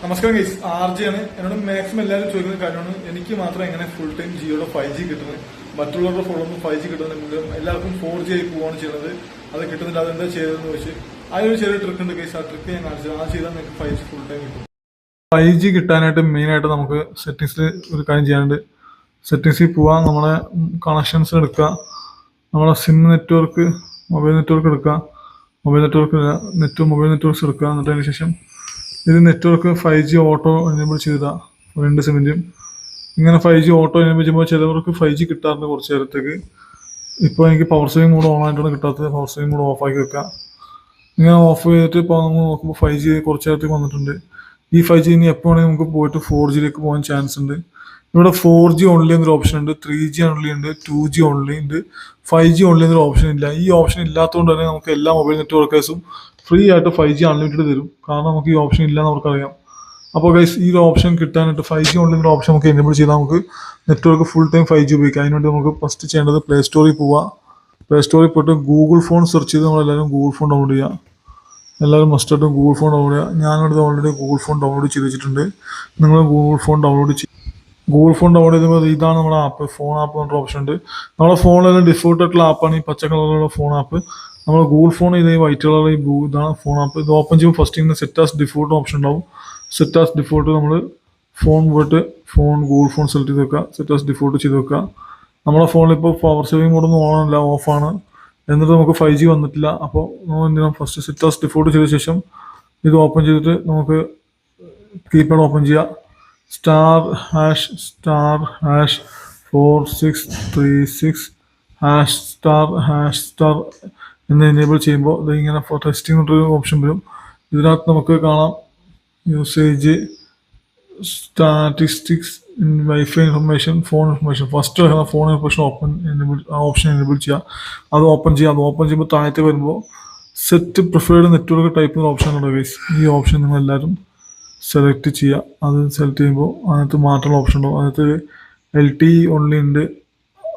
നമസ്കാരം guys, RJ ആണ്. എന്നോട് മാക്സിമം എല്ലാവരും ചോദിക്കുന്ന കാര്യമാണ് എനിക്ക് മാത്രം എങ്ങനെ ഫുൾ ടൈം ജിയോയുടെ 5G കിട്ടുന്നത്. മറ്റുള്ളവരുടെ ഫോണൊന്നും 5G കിട്ടുന്നുണ്ടെങ്കിലും എല്ലാവർക്കും 4G ആയി പോവാണ് ചെയ്യുന്നത്. അത് കിട്ടുന്നില്ല, അതെന്താ ചെയ്തതെന്ന് വെച്ച് അതിനൊരു ചെറിയ ട്രിക്ക് ഉണ്ട് ഗൈസ്. ആ ട്രിക്ക് ഞാൻ കാണിച്ചത്. ആ ചെയ്താൽ നിങ്ങൾക്ക് 5G ഫുൾ ടൈം കിട്ടും. 5G കിട്ടാനായിട്ട് മെയിനായിട്ട് നമുക്ക് സെറ്റിംഗ്സിൽ ഒരു കാര്യം ചെയ്യാനുണ്ട്. സെറ്റിംഗ്സിൽ പോവാം, നമ്മളെ കണക്ഷൻസ് എടുക്കുക, നമ്മളെ സിം നെറ്റ്വർക്ക് മൊബൈൽ നെറ്റ്വർക്ക് എടുക്കുക, മൊബൈൽ നെറ്റ്വർക്ക്സ് എടുക്കുക. എന്നിട്ട് അതിന് ശേഷം ഇത് നെറ്റ്വർക്ക് 5G ഓട്ടോ എനേബിൾ ചെയ്താൽ രണ്ട് സിമ്മിൻ്റെയും ഇങ്ങനെ 5G ഓട്ടോ എനേബിൾ ചെയ്യുമ്പോൾ ചിലവർക്ക് 5G കിട്ടാറുണ്ട് കുറച്ച് നേരത്തേക്ക്. ഇപ്പോൾ എനിക്ക് പവർ സേവിങ് മോഡ് ഓൺ ആയിട്ടാണ് കിട്ടാത്തത്. പവർ സേവിങ് മോഡ് ഓഫാക്കി വെക്കുക. ഇങ്ങനെ ഓഫ് ചെയ്തിട്ട് ഇപ്പോൾ നമ്മൾ നോക്കുമ്പോൾ 5G കുറച്ച് നേരത്തേക്ക് വന്നിട്ടുണ്ട്. ഈ 5G ഇനി എപ്പോൾ വേണമെങ്കിൽ നമുക്ക് പോയിട്ട് 4Gയിലേക്ക് പോകാൻ ചാൻസ് ഉണ്ട്. ഇവിടെ 4G ഓൺലി എന്നൊരു ഓപ്ഷൻ ഉണ്ട്, 3G ഓൺലി ഉണ്ട്, 2G ഓൺലി ഉണ്ട്, 5G ഓൺലി എന്നൊരു ഓപ്ഷൻ ഇല്ല. ഈ ഓപ്ഷൻ ഇല്ലാത്തതുകൊണ്ട് തന്നെ നമുക്ക് എല്ലാ മൊബൈൽ നെറ്റ്വർക്കേഴ്സും ഫ്രീ ആയിട്ട് 5G അൺലിമിറ്റഡ് തരും. കാരണം നമുക്ക് ഈ ഓപ്ഷൻ ഇല്ല എന്ന് അവർക്കറിയാം. അപ്പോൾ ഗൈസ്, ഈ ഒരു ഓപ്ഷൻ കിട്ടാനായിട്ട് 5G ഓൺലി എന്നൊരു ഓപ്ഷൻ നമുക്ക് എനേബിൾ ചെയ്താൽ നമുക്ക് നെറ്റ്വർക്ക് ഫുൾ ടൈം 5G ഉപയോഗിക്കാം. അതിനുവേണ്ടി നമുക്ക് ഫസ്റ്റ് ചെയ്യേണ്ടത് പ്ലേ സ്റ്റോറിൽ പോവുക. പ്ലേ സ്റ്റോറിൽ പോയിട്ട് ഗൂഗിൾ ഫോൺ സെർച്ച് ചെയ്ത് നമ്മളെല്ലാവരും ഗൂഗിൾ ഫോൺ ഡൗൺലോഡ് ചെയ്യുക. എല്ലാവരും മസ്റ്റായിട്ടും ഗൂഗിൾ ഫോൺ ഡൗൺലോഡ് ചെയ്യുക. ഞാനിവിടെ ഓൾറെഡി ഗൂഗിൾ ഫോൺ ഡൗൺലോഡ് ചെയ്ത് വെച്ചിട്ടുണ്ട്. നിങ്ങൾ ഗൂഗിൾ ഫോൺ ഡൗൺലോഡ് ചെയ്യുമ്പോൾ ഇതാണ് നമ്മുടെ ആപ്പ്. ഫോൺ ആപ്പ് എന്ന് പറഞ്ഞ ഓപ്ഷൻ ഉണ്ട്. നമ്മുടെ ഫോണിലെല്ലാം ഡിഫോൾട്ട് ആയിട്ടുള്ള ആപ്പാണ് ഈ പച്ച കളറിലുള്ള ഫോൺ ആപ്പ്. നമ്മൾ ഗൂഗിൾ ഫോൺ ഇത് ഈ വൈറ്റ് കളർ ഇതാണ് ഫോൺ ആപ്പ്. ഇത് ഓപ്പൺ ചെയ്യുമ്പോൾ ഫസ്റ്റ് ഇങ്ങനെ സെറ്റ് ആസ് ഡിഫോൾട്ട് ഓപ്ഷൻ ഉണ്ടാവും. സെറ്റ് ആസ് ഡിഫോൾട്ട് നമ്മൾ ഫോൺ പോയിട്ട് ഗൂഗിൾ ഫോൺ സെലക്ട് ചെയ്ത് വെക്കുക. സെറ്റ് ആസ് ഡിഫോൾട്ട് ചെയ്ത് വെക്കുക. നമ്മുടെ ഫോണിൽ ഇപ്പോൾ പവർ സേവിങ് മോഡൊന്നും ഓണല്ല, ഓഫാണ്. എന്നിട്ട് നമുക്ക് 5G വന്നിട്ടില്ല. അപ്പോൾ നമ്മൾ എന്തിനാ ഫസ്റ്റ് സെറ്റ് ആസ് ഡിഫോൾട്ട് ചെയ്ത ശേഷം ഇത് ഓപ്പൺ ചെയ്തിട്ട് നമുക്ക് കീപാഡ് ഓപ്പൺ ചെയ്യുക. *#4636#*# എന്ന് എനേബിൾ ചെയ്യുമ്പോൾ ഇത് ഇങ്ങനെ ടെസ്റ്റിംഗ് എന്നൊരു ഓപ്ഷൻ വരും. ഇതിനകത്ത് നമുക്ക് കാണാം usage, statistics, wifi information, phone information. First വരുന്ന ഫോൺ ഇൻഫർമേഷൻ ഓപ്ഷൻ എനേബിൾ ചെയ്യുക. അത് ഓപ്പൺ ചെയ്യുമ്പോൾ താഴത്തെ വരുമ്പോൾ സെറ്റ് പ്രിഫേർഡ് നെറ്റ്വർക്ക് ടൈപ്പ് എന്ന ഓപ്ഷൻ ഉണ്ട് ഗൈസ്. ഈ ഓപ്ഷൻ നിങ്ങൾ എല്ലാവരും സെലക്ട് ചെയ്യുക. അത് സെലക്ട് ചെയ്യുമ്പോൾ അതിനകത്ത് മാറ്റുള്ള ഓപ്ഷൻ ഉണ്ടാവും. അതിനകത്ത് LTE ഓൺലി ഉണ്ട്.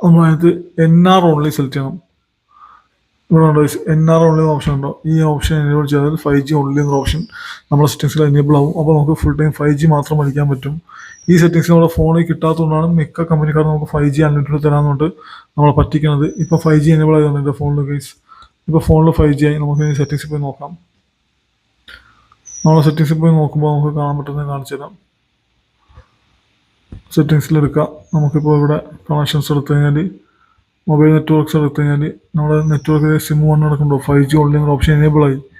നമ്മൾ അതിനകത്ത് NR ഓൺലി സെലക്ട് ചെയ്യണം. ഇവിടെ ഉണ്ടോ NR ഓൺലി എന്ന ഓപ്ഷൻ ഉണ്ടോ? ഈ ഓപ്ഷൻ എനേബിൾ ചെയ്താൽ 5G ഓൺലി എന്ന ഓപ്ഷൻ നമ്മുടെ സെറ്റിംഗ്സിൽ എനേബിൾ ആവും. അപ്പോൾ നമുക്ക് ഫുൾ ടൈം 5G മാത്രം വലിക്കാൻ പറ്റും. ഈ സെറ്റിംഗ്സ് നമ്മുടെ ഫോണിൽ കിട്ടാത്തതുകൊണ്ടാണ് മിക്ക കമ്പനിക്കാരും നമുക്ക് 5G അൺലിമിറ്റഡ് തരാമെന്നുണ്ട് നമ്മളെ പറ്റിക്കുന്നത്. ഇപ്പോൾ 5G എനേബിൾ ആയതുകൊണ്ട് എൻ്റെ ഫോണിൽ ഗൈസ്, ഇപ്പോൾ ഫോണിൽ 5G ആയി. നമുക്ക് സെറ്റിംഗ്സിൽ പോയി നോക്കാം. നമ്മളെ സെറ്റിംഗ്സിൽ പോയി നോക്കുമ്പോൾ നമുക്ക് കാണാൻ പറ്റുന്നത് കാണിച്ചു തരാം. സെറ്റിംഗ്സിലെടുക്കുക. നമുക്കിപ്പോൾ ഇവിടെ കണക്ഷൻസ് എടുത്തു കഴിഞ്ഞാൽ, മൊബൈൽ നെറ്റ്വർക്ക്സ് എടുത്തു കഴിഞ്ഞാൽ നമ്മുടെ നെറ്റ്വർക്ക് സിം 1 നടക്കുന്നുണ്ടോ 5G ഓൺലി എന്ന ഓപ്ഷൻ എനേബിൾ ആയി.